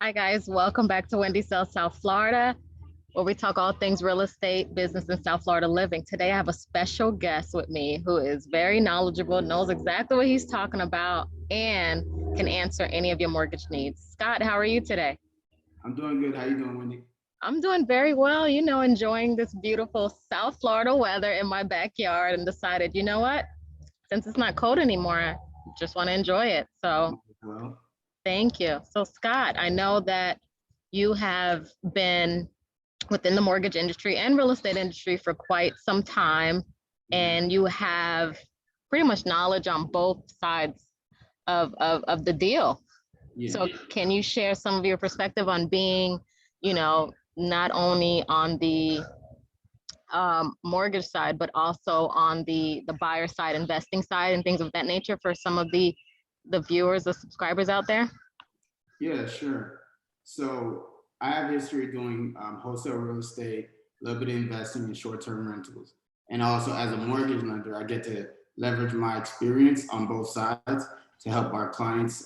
Hi, guys. Welcome back to Wendy Sells South Florida, where we talk all things real estate, business, and South Florida living. Today, I have a special guest with me who is very knowledgeable, knows exactly what he's talking about, and can answer any of your mortgage needs. Scott, how are you today? I'm doing good. How you doing, Wendy? I'm doing very well, enjoying this beautiful South Florida weather in my backyard and decided, you know what? Since it's not cold anymore, I just want to enjoy it. So, Well, thank you. So, Scott, I know that you have been within the mortgage industry and real estate industry for quite some time, mhm. and you have pretty much knowledge on both sides of the deal. Yeah, So can you share some of your perspective on being, not only on the mortgage side, but also on the buyer side, investing side, and things of that nature for some of the viewers, the subscribers out there? yeah, sure. So I have history doing wholesale real estate, a little bit of investing in short-term rentals, and also as a mortgage lender, I get to leverage my experience on both sides to help our clients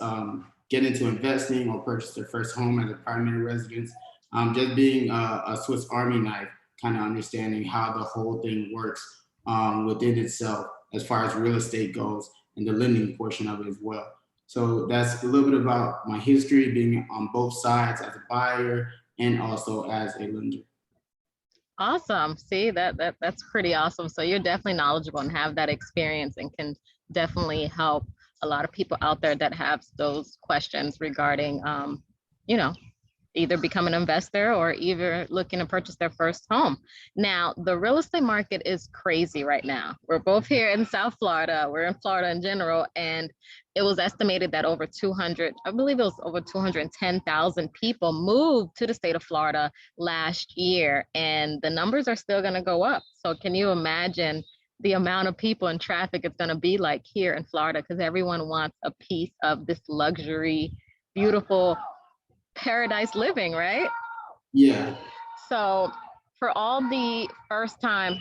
get into investing or purchase their first home as a primary residence. Just being a Swiss Army knife, kind of understanding how the whole thing works within itself as far as real estate goes and the lending portion of it as well. So that's a little bit about my history being on both sides as a buyer and also as a lender. Awesome. See, that's pretty awesome. So you're definitely knowledgeable and have that experience and can definitely help a lot of people out there that have those questions regarding, you know, either become an investor or either looking to purchase their first home. Now, the real estate market is crazy right now. We're both here in South Florida. We're in Florida in general, and it was estimated that over 200, I believe it was over 210,000 people moved to the state of Florida last year, and the numbers are still going to go up. So, can you imagine the amount of people and traffic it's going to be like here in Florida? Because everyone wants a piece of this luxury, beautiful paradise living, right? Yeah. So for all the first time,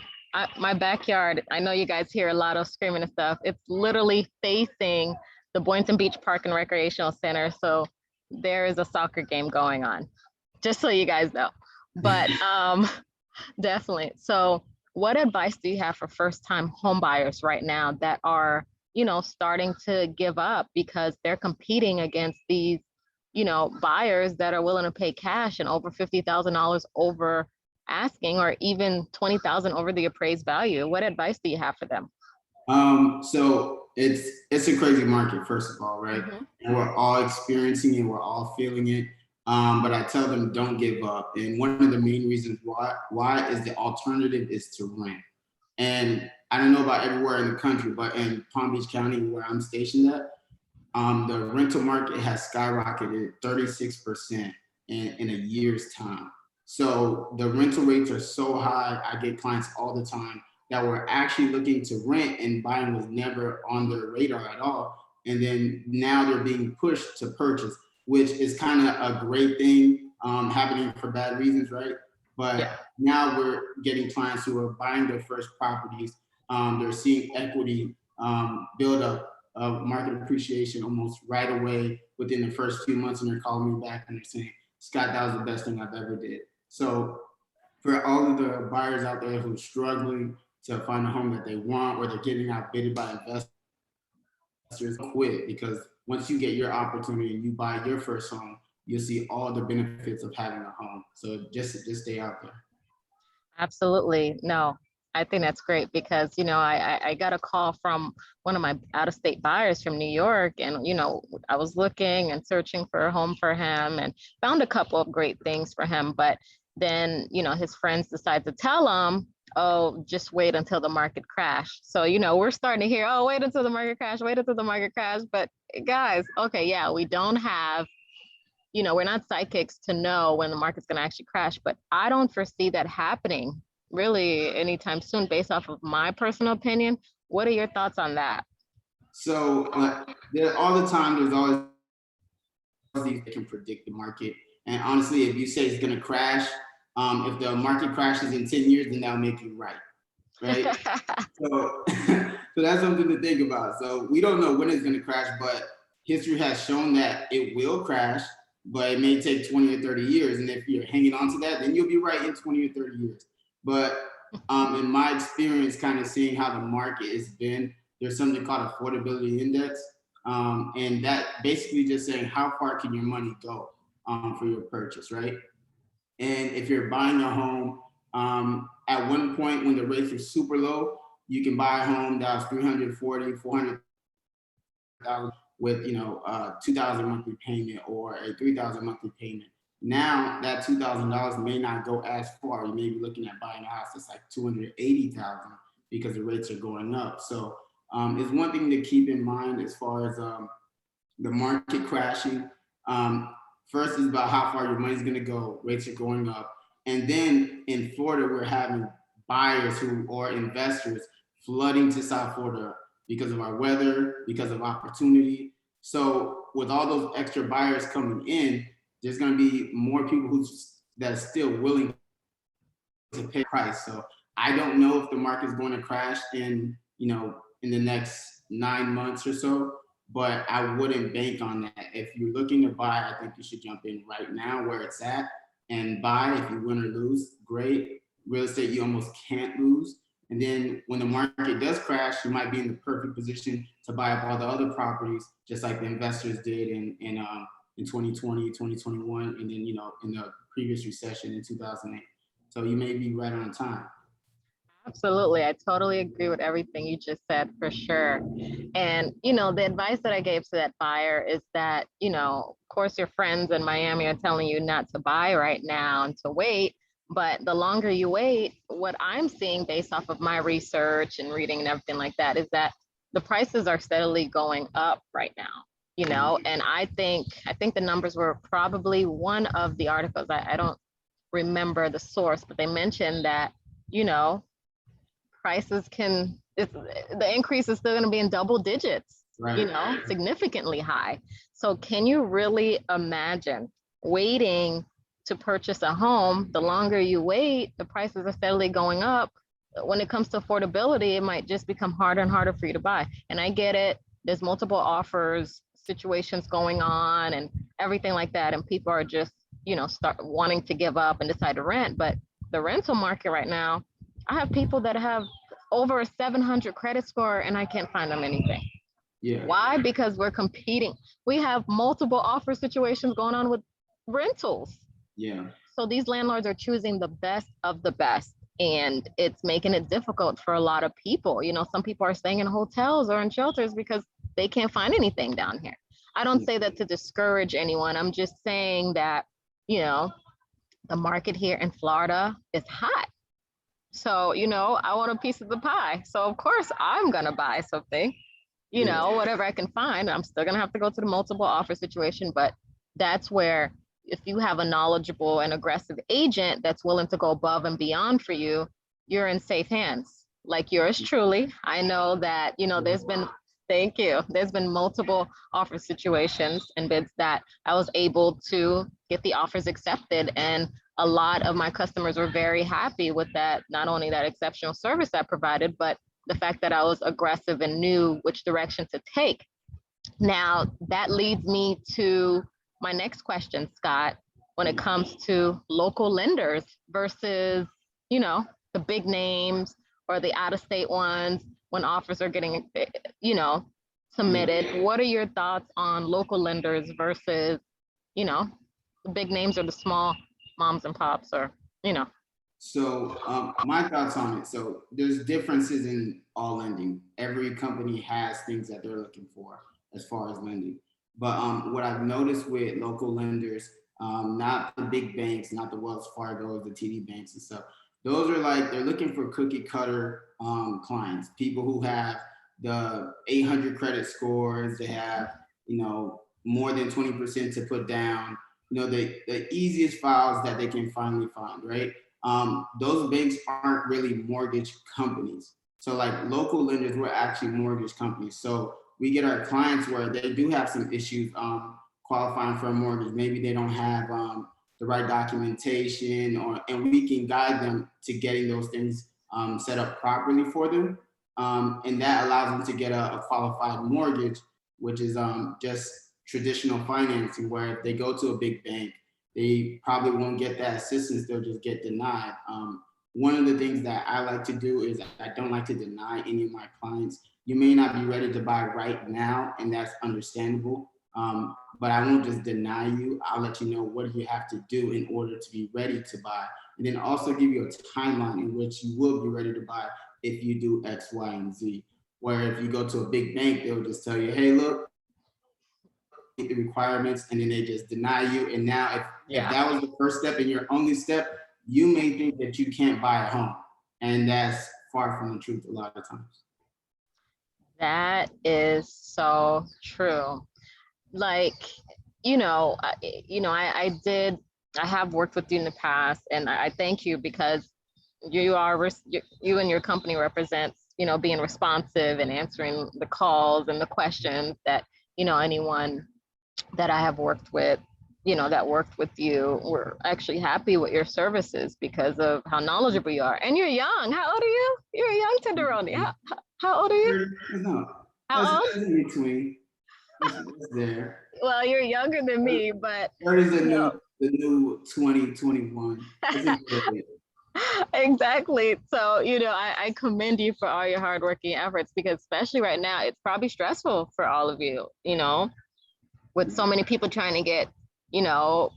my backyard, I know you guys hear a lot of screaming and stuff. It's literally facing the Boynton Beach Park and Recreational Center. So there is a soccer game going on, just so you guys know. But definitely. So what advice do you have for first time home buyers right now that are, starting to give up because they're competing against these, buyers that are willing to pay cash and over $50,000 over asking or even 20,000 over the appraised value? What advice do you have for them? So it's a crazy market, first of all, right? Mm-hmm. And we're all experiencing it, we're all feeling it. But I tell them don't give up. And one of the main reasons why is the alternative is to rent. And I don't know about everywhere in the country, but in Palm Beach County, where I'm stationed at, the rental market has skyrocketed 36% in a year's time. So the rental rates are so high. I get clients all the time that were actually looking to rent and buying was never on their radar at all. And then now they're being pushed to purchase, which is kind of a great thing happening for bad reasons, right? Yeah. But now we're getting clients who are buying their first properties. They're seeing equity build up of market appreciation almost right away within the first few months, and they're calling me back and they're saying, Scott, that was the best thing I've ever did. So for all of the buyers out there who are struggling to find a home that they want or they're getting outbid by investors, quit because once you get your opportunity and you buy your first home, you'll see all the benefits of having a home. So just stay out there. Absolutely. No, I think that's great because, I got a call from one of my out of state buyers from New York. And, I was looking and searching for a home for him and found a couple of great things for him. But then, his friends decide to tell him, oh, just wait until the market crash. So, we're starting to hear, oh, wait until the market crash, wait until the market crash. But guys, okay, yeah, we don't have we're not psychics to know when the market's going to actually crash, but I don't foresee that happening really anytime soon based off of my personal opinion. What are your thoughts on that? So there all the time, there's always these that can predict the market. And honestly, if you say it's going to crash, if the market crashes in 10 years, then that'll make you right, right? So, so that's something to think about. So we don't know when it's going to crash, but history has shown that it will crash. but it may take 20 or 30 years. And if you're hanging on to that, then you'll be right in 20 or 30 years. But in my experience, kind of seeing how the market has been, there's something called affordability index. And that basically just saying how far can your money go for your purchase, right? And if you're buying a home, at one point when the rates were super low, you can buy a home that was 340, 400,000 with 2,000 monthly payment or a 3,000 monthly payment. Now that $2,000 may not go as far. You may be looking at buying a house that's like 280,000 because the rates are going up. So it's one thing to keep in mind as far as the market crashing. First is about how far your money's going to go. Rates are going up. And then in Florida, we're having buyers or investors flooding to South Florida because of our weather, because of opportunity. So with all those extra buyers coming in, there's going to be more people that are still willing to pay price. So I don't know if the market's going to crash in the next 9 months or so, but I wouldn't bank on that. If you're looking to buy, I think you should jump in right now where it's at and buy. If you win or lose, great. Real estate, you almost can't lose. And then when the market does crash, you might be in the perfect position to buy up all the other properties, just like the investors did in 2020, 2021, and then, in the previous recession in 2008. So you may be right on time. Absolutely. I totally agree with everything you just said, for sure. And, the advice that I gave to that buyer is that, of course, your friends in Miami are telling you not to buy right now and to wait. But the longer you wait, what I'm seeing based off of my research and reading and everything like that is that the prices are steadily going up right now, and I think the numbers were probably one of the articles. I don't remember the source, but they mentioned that, prices the increase is still going to be in double digits, right. Significantly high. So can you really imagine waiting to purchase a home? The longer you wait, the prices are steadily going up. When it comes to affordability, it might just become harder and harder for you to buy. And I get it. There's multiple offers, situations going on and everything like that. And people are just, start wanting to give up and decide to rent. But the rental market right now, I have people that have over a 700 credit score and I can't find them anything. Yeah. Why? Because we're competing. We have multiple offer situations going on with rentals. Yeah. So these landlords are choosing the best of the best, and it's making it difficult for a lot of people. Some people are staying in hotels or in shelters because they can't find anything down here. I don't say that to discourage anyone. I'm just saying that, the market here in Florida is hot. So, I want a piece of the pie. So of course I'm going to buy something, whatever I can find. I'm still going to have to go to the multiple offer situation, but that's where if you have a knowledgeable and aggressive agent that's willing to go above and beyond for you, you're in safe hands. Like yours truly. I know that, thank you. There's been multiple offer situations and bids that I was able to get the offers accepted. And a lot of my customers were very happy with that, not only that exceptional service I provided, but the fact that I was aggressive and knew which direction to take. Now, that leads me to my next question, Scott, when it comes to local lenders versus, the big names or the out-of-state ones when offers are getting, submitted. What are your thoughts on local lenders versus, the big names or the small moms and pops or. So my thoughts on it. So there's differences in all lending. Every company has things that they're looking for as far as lending. But what I've noticed with local lenders, not the big banks, not the Wells Fargo, the TD banks and stuff, those are they're looking for cookie cutter clients, people who have the 800 credit scores, they have, more than 20% to put down, the easiest files that they can finally find, right? Those banks aren't really mortgage companies. So local lenders, we're actually mortgage companies. So we get our clients where they do have some issues qualifying for a mortgage. Maybe they don't have the right documentation, and we can guide them to getting those things set up properly for them. And that allows them to get a qualified mortgage, which is just traditional financing, where if they go to a big bank, they probably won't get that assistance, they'll just get denied. One of the things that I like to do is I don't like to deny any of my clients. You may not be ready to buy right now, and that's understandable. But I won't just deny you. I'll let you know what you have to do in order to be ready to buy. And then also give you a timeline in which you will be ready to buy if you do X, Y, and Z. Where if you go to a big bank, they'll just tell you, hey, look, the requirements, and then they just deny you. And now if that was the first step and your only step, you may think that you can't buy a home. And that's far from the truth a lot of times. That is so true. Like, I have worked with you in the past, and I thank you because you and your company represents, being responsive and answering the calls and the questions that, anyone that I have worked with, that worked with you, were actually happy with your services because of how knowledgeable you are. And you're young. How old are you? You're a young tenderoni. How old are you? No, How old? that's in between. It's there. Well, you're younger than me, but 30 is the new 20, 21. Exactly. So, I commend you for all your hardworking efforts, because especially right now, it's probably stressful for all of you, with so many people trying to get,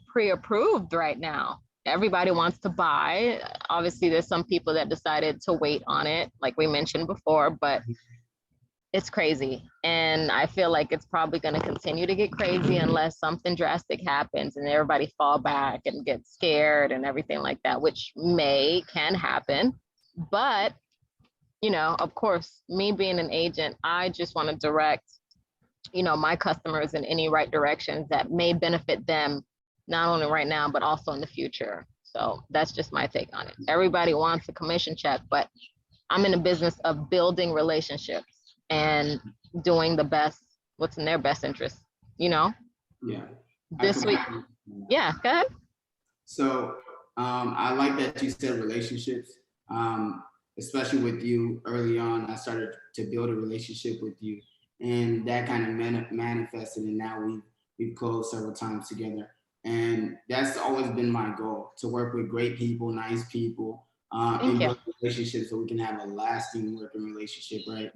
pre-approved right now. Everybody wants to buy. Obviously, there's some people that decided to wait on it, like we mentioned before, but it's crazy. And I feel like it's probably going to continue to get crazy unless something drastic happens and everybody fall back and get scared and everything like that, which can happen. But, of course, me being an agent, I just want to direct, my customers in any right directions that may benefit them, not only right now, but also in the future. So that's just my take on it. Everybody wants a commission check, but I'm in the business of building relationships and doing the best, what's in their best interest, Yeah. This week. Yeah, go ahead. So I like that you said relationships, especially with you early on. I started to build a relationship with you, and that kind of manifested, and now we've closed several times together. And that's always been my goal, to work with great people, nice people, and build relationships so we can have a lasting working relationship, right?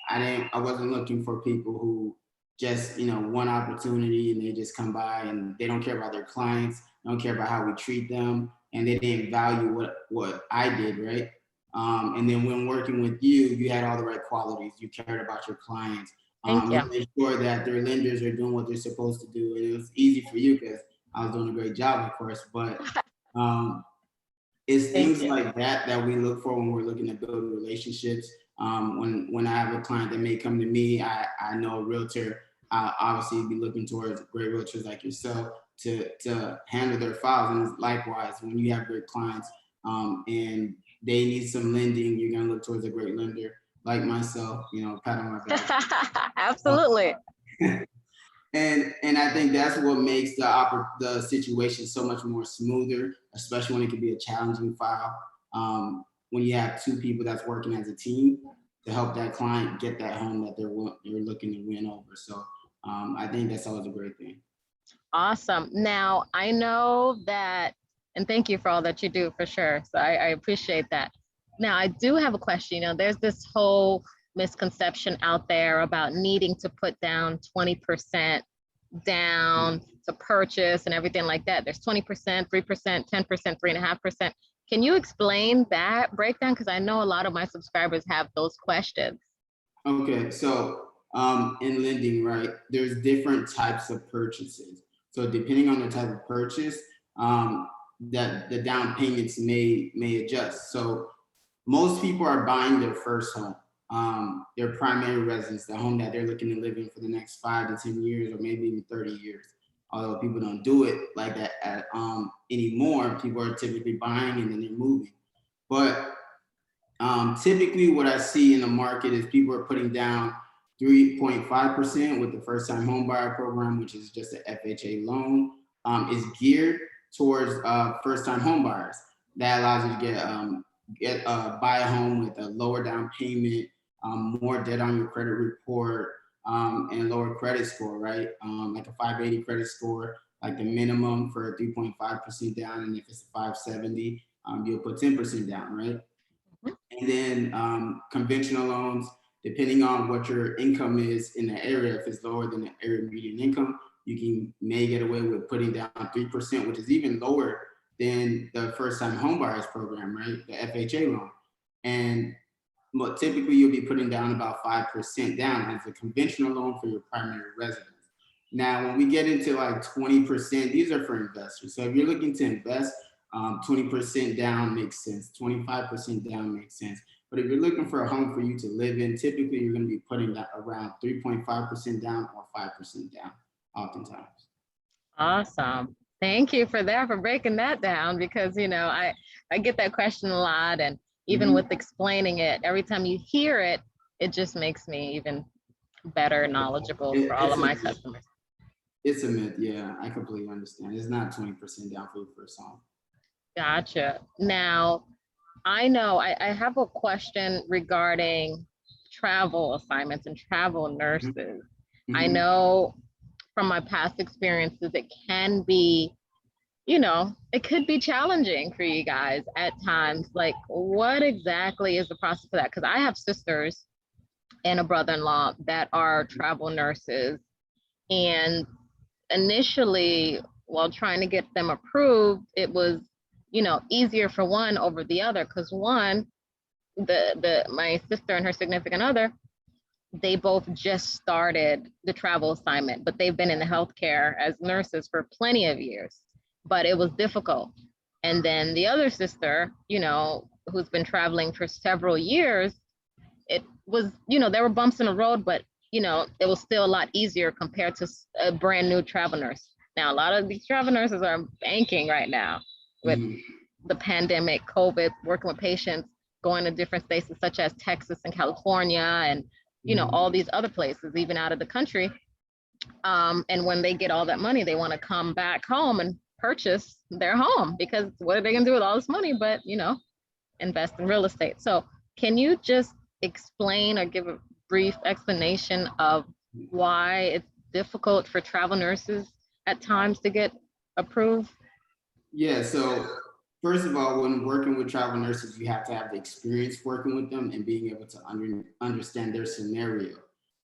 I wasn't looking for people who just, one opportunity and they just come by and they don't care about their clients, don't care about how we treat them, and they didn't value what I did, right? And then when working with you, you had all the right qualities. You cared about your clients. You made sure that their lenders are doing what they're supposed to do. And it was easy for you because I was doing a great job, of course, but it's things like that we look for when we're looking to build relationships. When I have a client that may come to me, I know a realtor, I'll obviously be looking towards great realtors like yourself to handle their files. And likewise, when you have great clients and they need some lending, you're gonna look towards a great lender like myself, pat on my back. Absolutely. And I think that's what makes the situation so much more smoother, especially when it can be a challenging file. When you have two people that's working as a team to help that client get that home that they're looking to win over. So I think that's always a great thing. Awesome. Now, I know that, and thank you for all that you do, for sure. So I appreciate that. Now, I do have a question. There's this whole misconception out there about needing to put down 20% down to purchase and everything like that. There's 20%, 3%, 10%, 3.5%. Can you explain that breakdown? Because I know a lot of my subscribers have those questions. Okay, so in lending, right, there's different types of purchases. So depending on the type of purchase, that the down payments may adjust. So most people are buying their first home, their primary residence, the home that they're looking to live in for the next 5 to 10 years, or maybe even 30 years. Although people don't do it like that anymore, people are typically buying and then they're moving. But typically what I see in the market is people are putting down 3.5% with the first time home buyer program, which is just an FHA loan, is geared towards first time home buyers. That allows you to buy a home with a lower down payment, more debt on your credit report, and lower credit score, right? Like a 580 credit score, like the minimum for a 3.5% down, and if it's a 570, you'll put 10% down, right? And then conventional loans, depending on what your income is in the area, if it's lower than the area median income, may get away with putting down 3%, which is even lower than the first time homebuyers program, right? The FHA loan. And but typically you'll be putting down about 5% down as a conventional loan for your primary residence. Now, when we get into like 20%, these are for investors. So if you're looking to invest, 20% down makes sense. 25% down makes sense. But if you're looking for a home for you to live in, typically you're going to be putting that around 3.5% down or 5% down, oftentimes. Awesome. Thank you for that, for breaking that down, because, you know, I get that question a lot. And even with explaining it, every time you hear it, it just makes me even better knowledgeable for all of my customers. It's a myth. Yeah, I completely understand. It's not 20% down for your first home. Gotcha. Now, I know I have a question regarding travel assignments and travel nurses. I know from my past experiences, it can be, you know, it could be challenging for you guys at times. Like, what exactly is the process for that? Because I have sisters and a brother-in-law that are travel nurses. And initially, while trying to get them approved, it was, you know, easier for one over the other, because one, my sister and her significant other, they both just started the travel assignment, but they've been in the healthcare as nurses for plenty of years, but it was difficult. And then the other sister, you know, who's been traveling for several years, it was, you know, there were bumps in the road, but, you know, it was still a lot easier compared to a brand new travel nurse. Now, a lot of these travel nurses are banking right now with the pandemic, COVID, working with patients, going to different states such as Texas and California and, you know, all these other places, even out of the country. And when they get all that money, they want to come back home and purchase their home, because what are they going to do with all this money but, you know, invest in real estate? So can you just explain or give a brief explanation of why it's difficult for travel nurses at times to get approved? Yeah, so first of all, when working with travel nurses, you have to have the experience working with them and being able to understand their scenario.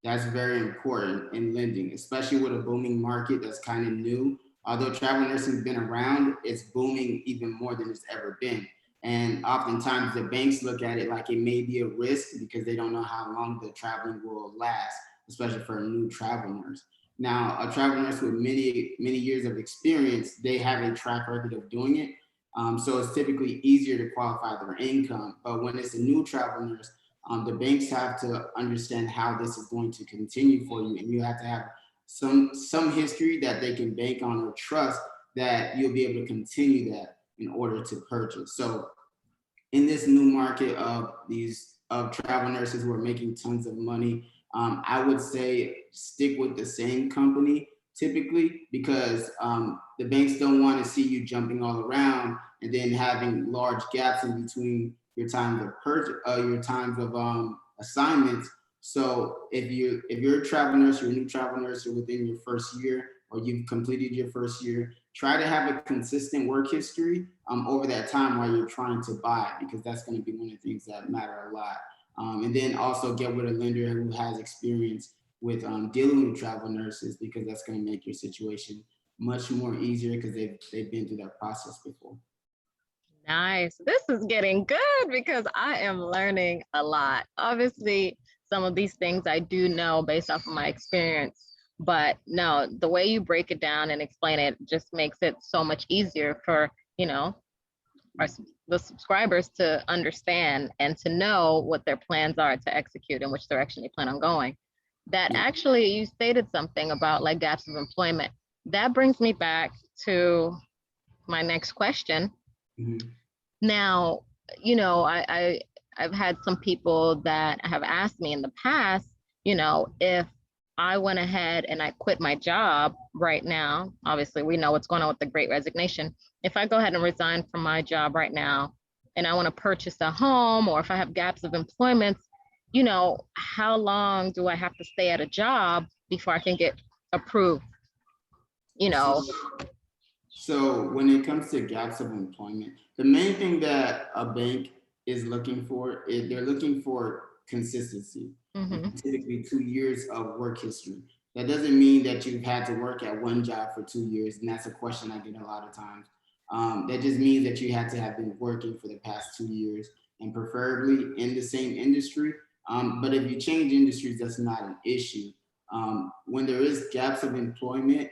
That's very important in lending, especially with a booming market that's kind of new. Although travel nursing has been around, it's booming even more than it's ever been. And oftentimes the banks look at it like it may be a risk because they don't know how long the traveling will last, especially for a new travel nurse. Now, a travel nurse with many years of experience, they have a track record of doing it. So it's typically easier to qualify their income. But when it's a new travel nurse, the banks have to understand how this is going to continue for you, and you have to have some history that they can bank on or trust that you'll be able to continue that in order to purchase. So in this new market of travel nurses who are making tons of money, I would say stick with the same company typically, because the banks don't want to see you jumping all around and then having large gaps in between your times of purchase, your times of assignments. So if you're a travel nurse, you're a new travel nurse, or within your first year, or you've completed your first year, try to have a consistent work history over that time while you're trying to buy, because that's going to be one of the things that matter a lot. And then also get with a lender who has experience with dealing with travel nurses, because that's going to make your situation much more easier because they've been through that process before. Nice. This is getting good because I am learning a lot. Obviously, some of these things I do know based off of my experience, but no, the way you break it down and explain it just makes it so much easier for, you know, the subscribers to understand and to know what their plans are to execute and which direction they plan on going. That actually, you stated something about like gaps of employment. That brings me back to my next question. Now, you know, I've had some people that have asked me in the past, you know, if I went ahead and I quit my job right now, obviously we know what's going on with the Great Resignation. If I go ahead and resign from my job right now and I want to purchase a home, or if I have gaps of employment, you know, how long do I have to stay at a job before I can get approved? You So, know, so when it comes to gaps of employment, the main thing that a bank is looking for is they're looking for consistency, and hmm typically 2 years of work history. That doesn't mean that you've had to work at one job for 2 years, and that's a question I get a lot of times. That just means that you had to have been working for the past 2 years, and preferably in the same industry. But if you change industries, that's not an issue. When there is gaps of employment,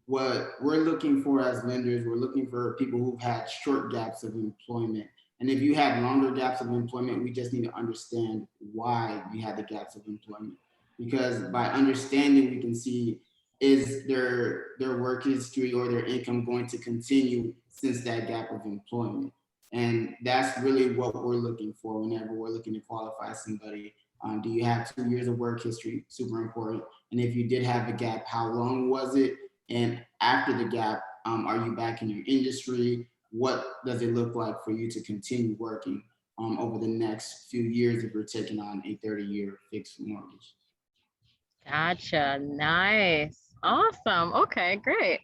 what we're looking for as lenders, we're looking for people who've had short gaps of employment. And if you had longer gaps of employment, we just need to understand why you had the gaps of employment. Because by understanding, we can see is their work history or their income going to continue since that gap of employment. And that's really what we're looking for whenever we're looking to qualify somebody. Do you have 2 years of work history? Super important. And if you did have a gap, how long was it? And after the gap, are you back in your industry? What does it look like for you to continue working over the next few years if you're taking on a 30-year fixed mortgage? gotcha. Nice. Awesome. Okay, great.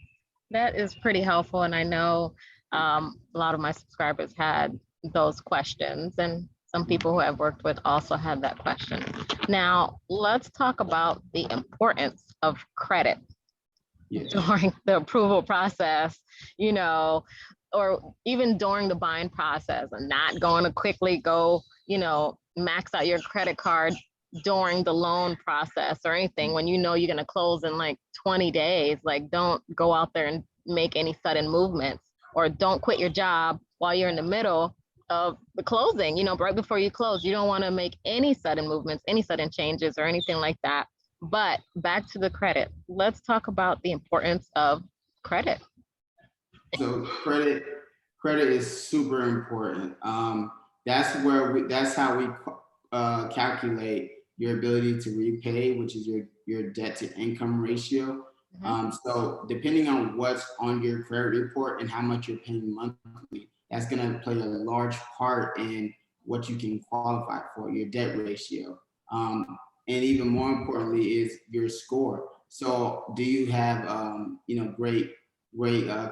That is pretty helpful. And I know a lot of my subscribers had those questions, and some people who I've worked with also had that question. Now, let's talk about the importance of credit Yes. during the approval process, you know, or even during the buying process, and not going to quickly go, you know, max out your credit card during the loan process or anything when you know you're going to close in like 20 days. Like, don't go out there and make any sudden movements, or don't quit your job while you're in the middle of the closing, you know, right before you close. You don't want to make any sudden movements, any sudden changes or anything like that. But back to the credit. Let's talk about the importance of credit. So credit is super important. That's how we calculate your ability to repay, which is your debt to income ratio. Mhm. So depending on what's on your credit report and how much you're paying monthly, that's going to play a large part in what you can qualify for, your debt ratio. And even more importantly is your score. So do you have great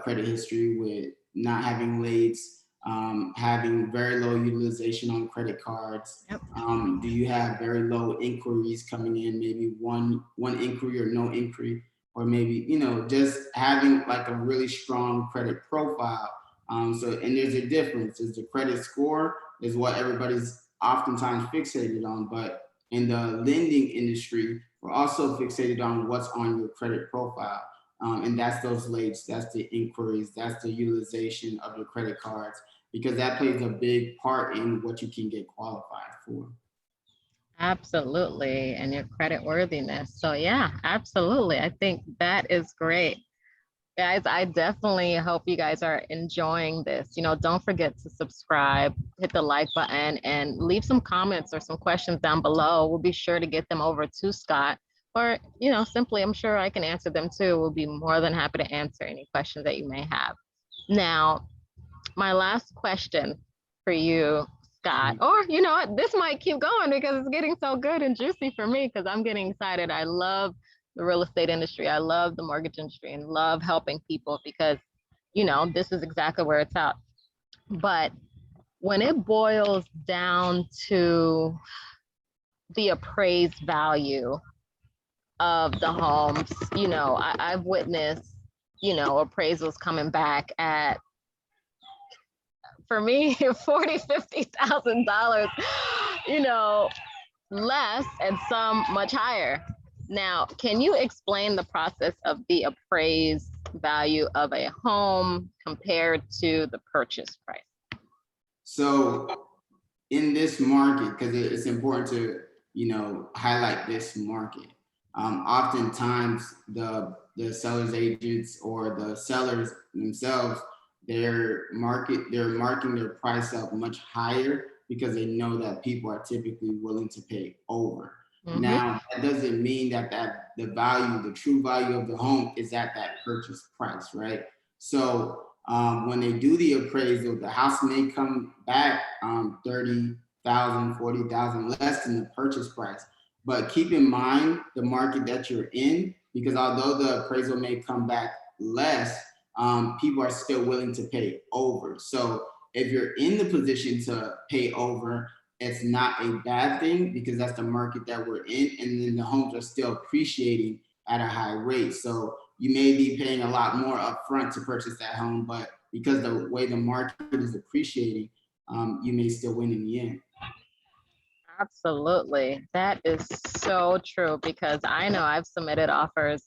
credit history with not having lates, having very low utilization on credit cards? Yep. Do you have very low inquiries coming in, maybe one inquiry or no inquiry, or maybe just having like a really strong credit profile? And there's a difference. Is the credit score is what everybody's oftentimes fixated on, but in the lending industry, we're also fixated on what's on your credit profile. And that's those lates, that's the inquiries, that's the utilization of your credit cards, because that plays a big part in what you can get qualified for. Absolutely. And your credit worthiness. So, yeah, absolutely. I think that is great. Guys, I definitely hope you guys are enjoying this. You know, don't forget to subscribe, hit the like button, and leave some comments or some questions down below. We'll be sure to get them over to Scott. Or, you know, simply, I'm sure I can answer them too. We'll be more than happy to answer any questions that you may have. Now, my last question for you, Scott, or you know what, this might keep going because it's getting so good and juicy for me because I'm getting excited. I love the real estate industry. I love the mortgage industry and love helping people because, you know, this is exactly where it's at. But when it boils down to the appraised value of the homes, you know, I've witnessed, you know, appraisals coming back at, for me, 40, $50,000, you know, less, and some much higher. Now, can you explain the process of the appraised value of a home compared to the purchase price? So in this market, because it's important to highlight this market. Oftentimes, the sellers agents or the sellers themselves, they're marking their price up much higher because they know that people are typically willing to pay over. Mhm. Now, that doesn't mean that the value, the true value of the home is at that purchase price, right? So when they do the appraisal, the house may come back 30, 30,000, 40,000 less than the purchase price. But keep in mind the market that you're in, because although the appraisal may come back less, people are still willing to pay over. So if you're in the position to pay over, it's not a bad thing, because that's the market that we're in, and then the homes are still appreciating at a high rate. So you may be paying a lot more upfront to purchase that home, but because the way the market is appreciating, you may still win in the end. Absolutely. That is so true, because I know I've submitted offers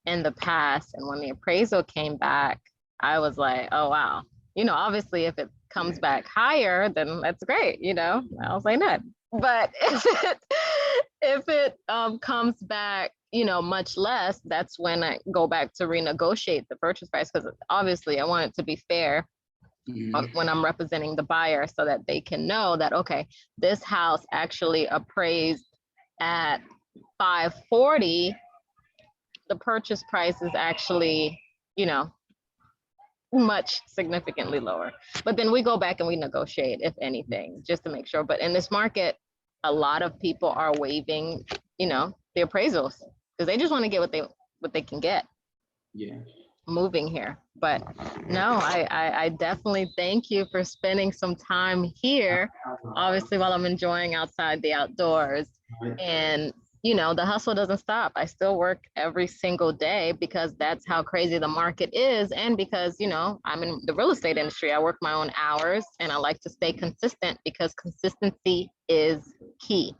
in the past, and when the appraisal came back, I was like, oh, wow. Obviously, if it comes back higher, then that's great. I'll say no. But if it comes back, much less, that's when I go back to renegotiate the purchase price, because obviously I want it to be fair when I'm representing the buyer, so that they can know that, okay, this house actually appraised at 540. The purchase price is actually, much significantly lower. But then we go back and we negotiate, if anything, just to make sure. But in this market, a lot of people are waiving, the appraisals, because they just want to get what they can get. Yeah. Moving here. But no, I definitely thank you for spending some time here, obviously, while I'm enjoying outside the outdoors. And the hustle doesn't stop. I still work every single day, because that's how crazy the market is. And because, I'm in the real estate industry, I work my own hours, and I like to stay consistent, because consistency is key.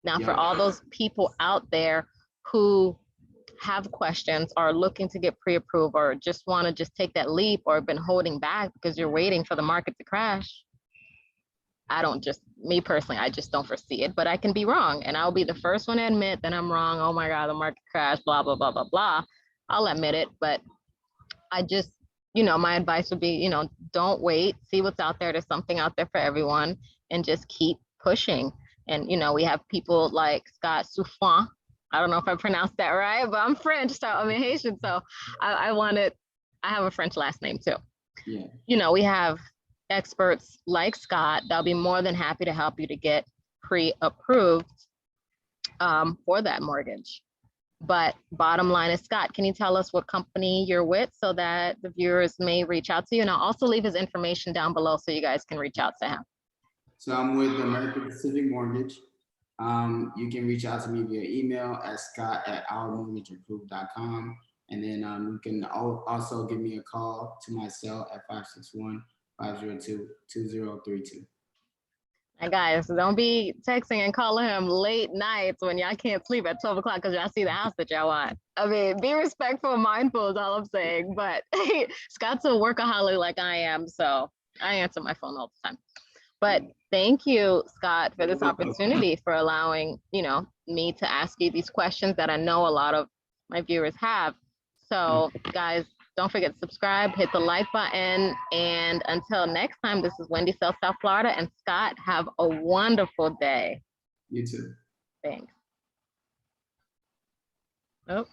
Now, for all those people out there who have questions, or looking to get pre-approved, or just want to just take that leap, or been holding back because you're waiting for the market to crash, me personally, I just don't foresee it, but I can be wrong, and I'll be the first one to admit that I'm wrong. Oh my God, the market crashed, blah, blah, blah, blah, blah. I'll admit it, but I just, my advice would be, don't wait, see what's out there. There's something out there for everyone, and just keep pushing. And, we have people like Scott Souffrant. I don't know if I pronounced that right, but I'm French, so I'm Haitian, so I have a French last name too. Yeah. We have experts like Scott that'll be more than happy to help you to get pre-approved for that mortgage. But bottom line is, Scott, can you tell us what company you're with, so that the viewers may reach out to you? And I'll also leave his information down below, so you guys can reach out to him. So I'm with American Pacific Mortgage. You can reach out to me via email at scott@ourmortgageapproved.com. And then you can also give me a call to my cell at 561-502-2032. And guys, don't be texting and calling him late nights when y'all can't sleep at 12 o'clock because y'all see the house that y'all want. I mean, be respectful, mindful is all I'm saying. But Scott's a workaholic like I am, so I answer my phone all the time. But thank you, Scott, for this opportunity, for allowing, me to ask you these questions that I know a lot of my viewers have. So guys, don't forget to subscribe, hit the like button. And until next time, this is Wendy, South Florida, and Scott, have a wonderful day. You too. Thanks. Oh.